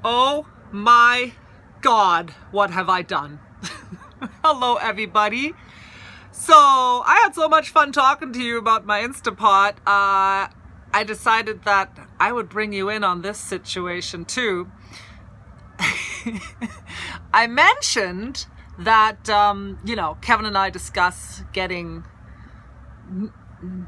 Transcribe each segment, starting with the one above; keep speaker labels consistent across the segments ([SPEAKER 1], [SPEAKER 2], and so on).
[SPEAKER 1] Oh my God, what have I done? Hello, everybody. So I had so much fun talking to you about my Instapot. I decided that I would bring you in on this situation too. I mentioned that, Kevin and I discuss getting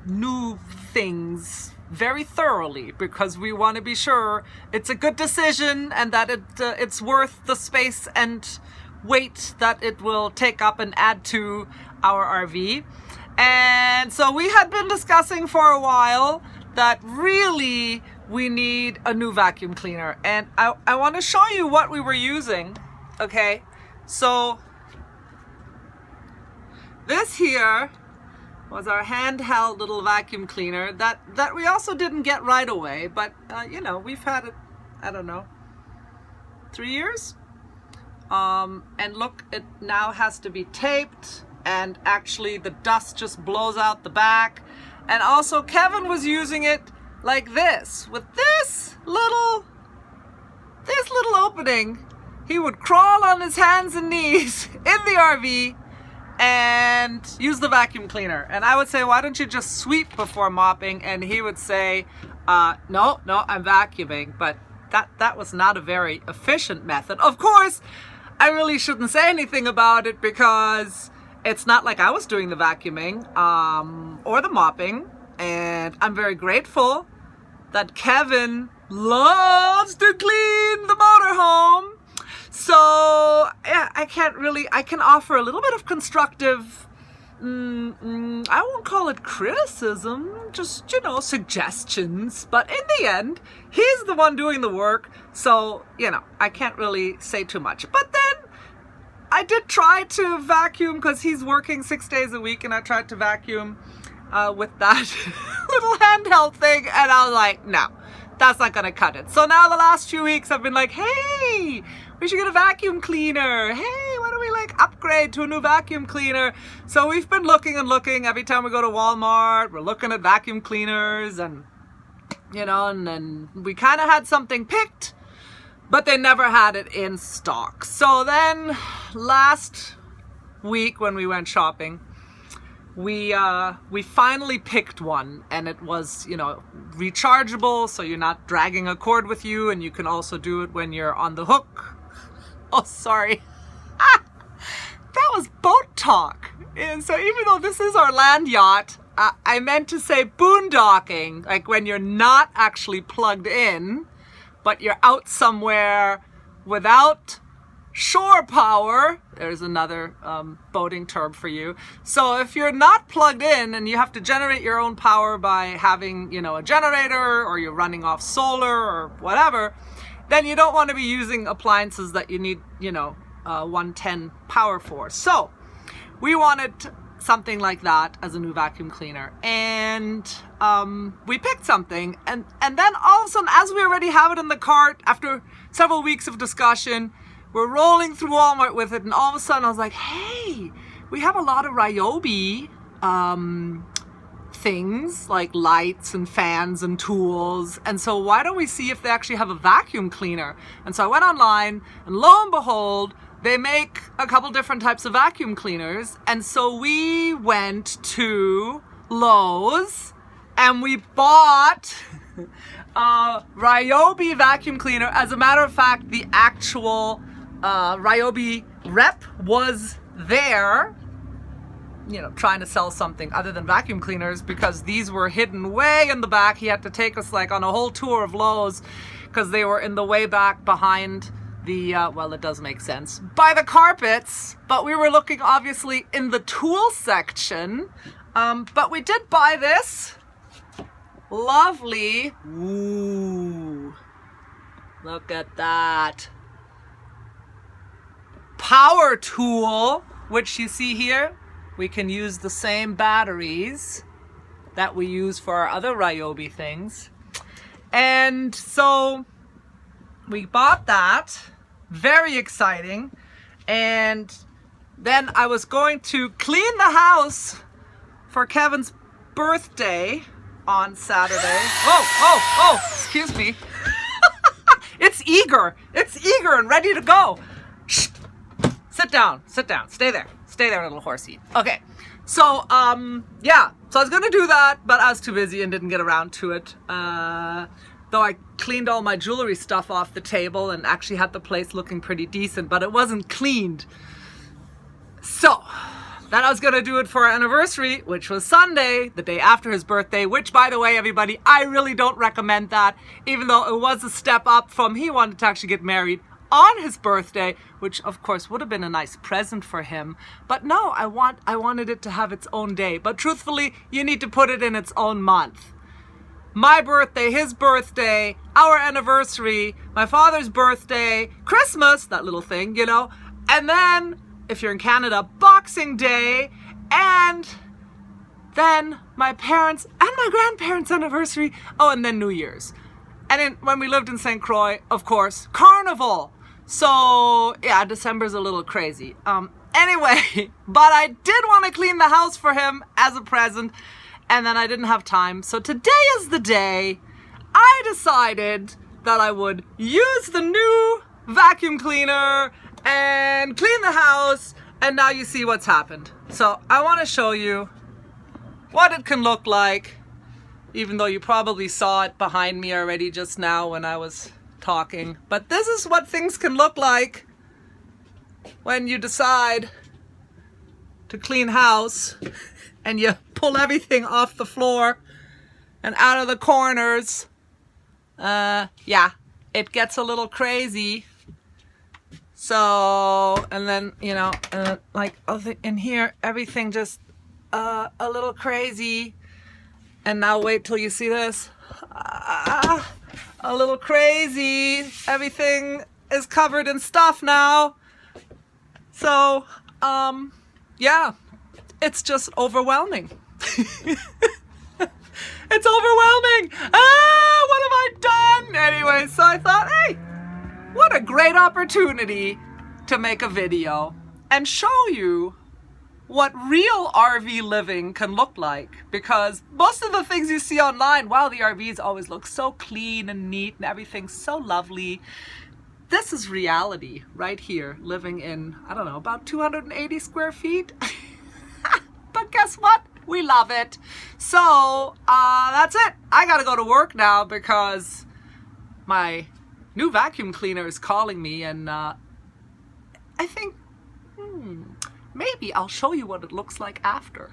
[SPEAKER 1] new things very thoroughly because we want to be sure it's a good decision and that it's worth the space and weight that it will take up and add to our RV. And so we had been discussing for a while that really we need a new vacuum cleaner, and I want to show you what we were using. Okay, so this here was our handheld little vacuum cleaner that we also didn't get right away, but we've had it, I don't know, 3 years. And look, it now has to be taped, and actually the dust just blows out the back. And also Kevin was using it like this, with this little opening. He would crawl on his hands and knees in the RV and use the vacuum cleaner. And I would say, why don't you just sweep before mopping? And he would say, no, I'm vacuuming. But that was not a very efficient method. Of course, I really shouldn't say anything about it because it's not like I was doing the vacuuming or the mopping. And I'm very grateful that Kevin loves to clean the motorhome. So yeah, I can offer a little bit of constructive, I won't call it criticism, just, suggestions. But in the end, he's the one doing the work. So, I can't really say too much. But then I did try to vacuum because he's working 6 days a week, and I tried to vacuum with that little handheld thing. And I was like, no, that's not going to cut it. So now the last few weeks I've been like, hey, we should get a vacuum cleaner. Hey, why don't we upgrade to a new vacuum cleaner? So we've been looking and looking. Every time we go to Walmart, we're looking at vacuum cleaners, and and then we kind of had something picked, but they never had it in stock. So then last week when we went shopping, we finally picked one, and it was, rechargeable, so you're not dragging a cord with you, and you can also do it when you're on the hook. Oh, sorry. That was boat talk. And so even though this is our land yacht, I meant to say boondocking, like when you're not actually plugged in, but you're out somewhere without shore power. There's another boating term for you. So if you're not plugged in and you have to generate your own power by having, a generator, or you're running off solar or whatever, then you don't want to be using appliances that you need, 110 power for. So we wanted something like that as a new vacuum cleaner, and we picked something, and then all of a sudden, as we already have it in the cart, after several weeks of discussion, we're rolling through Walmart with it, and all of a sudden I was like, hey, we have a lot of Ryobi things like lights and fans and tools, and so why don't we see if they actually have a vacuum cleaner? And so I went online, and lo and behold, they make a couple different types of vacuum cleaners. And so we went to Lowe's and we bought a Ryobi vacuum cleaner. As a matter of fact, the actual Ryobi rep was there, trying to sell something other than vacuum cleaners, because these were hidden way in the back. He had to take us on a whole tour of Lowe's because they were in the way back behind the, well, it does make sense, by the carpets. But we were looking obviously in the tool section. But we did buy this lovely, ooh, look at that, power tool, which you see here. We can use the same batteries that we use for our other Ryobi things. And so we bought that, very exciting. And then I was going to clean the house for Kevin's birthday on Saturday. Oh, excuse me. It's eager. It's eager and ready to go. Shh. Sit down. Sit down. Stay there. Stay there, little horsey. Okay. So, yeah. So I was going to do that, but I was too busy and didn't get around to it. Though I cleaned all my jewelry stuff off the table and actually had the place looking pretty decent, but it wasn't cleaned. So, then I was going to do it for our anniversary, which was Sunday, the day after his birthday, which, by the way, everybody, I really don't recommend that, even though it was a step up from he wanted to actually get married on his birthday, which of course would have been a nice present for him. But no, I wanted it to have its own day. But truthfully, you need to put it in its own month. My birthday, his birthday, our anniversary, my father's birthday, Christmas, that little thing, you know, and then, if you're in Canada, Boxing Day, and then my parents' and my grandparents' anniversary, oh, and then New Year's. And then when we lived in St. Croix, of course, Carnival. So, yeah, December's a little crazy. Anyway, but I did want to clean the house for him as a present, and then I didn't have time. So today is the day I decided that I would use the new vacuum cleaner and clean the house, and now you see what's happened. So I want to show you what it can look like, even though you probably saw it behind me already just now when I was talking. But this is what things can look like when you decide to clean house and you pull everything off the floor and out of the corners. Yeah, it gets a little crazy. So, and then, you know, like in here, everything just a little crazy. And now wait till you see this. A little crazy. Everything is covered in stuff now. So, yeah, it's just overwhelming. It's overwhelming. What have I done? Anyway, so I thought, hey, what a great opportunity to make a video and show you what real RV living can look like, because most of the things you see online, wow, the RVs always look so clean and neat and everything's so lovely. This is reality right here, living in, I don't know, about 280 square feet. But guess what? We love it. So, that's it. I gotta go to work now because my new vacuum cleaner is calling me, and I think, maybe I'll show you what it looks like after.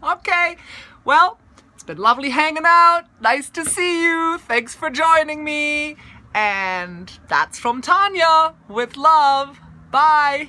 [SPEAKER 1] Okay, well, it's been lovely hanging out. Nice to see you. Thanks for joining me. And that's from Tanya with love. Bye.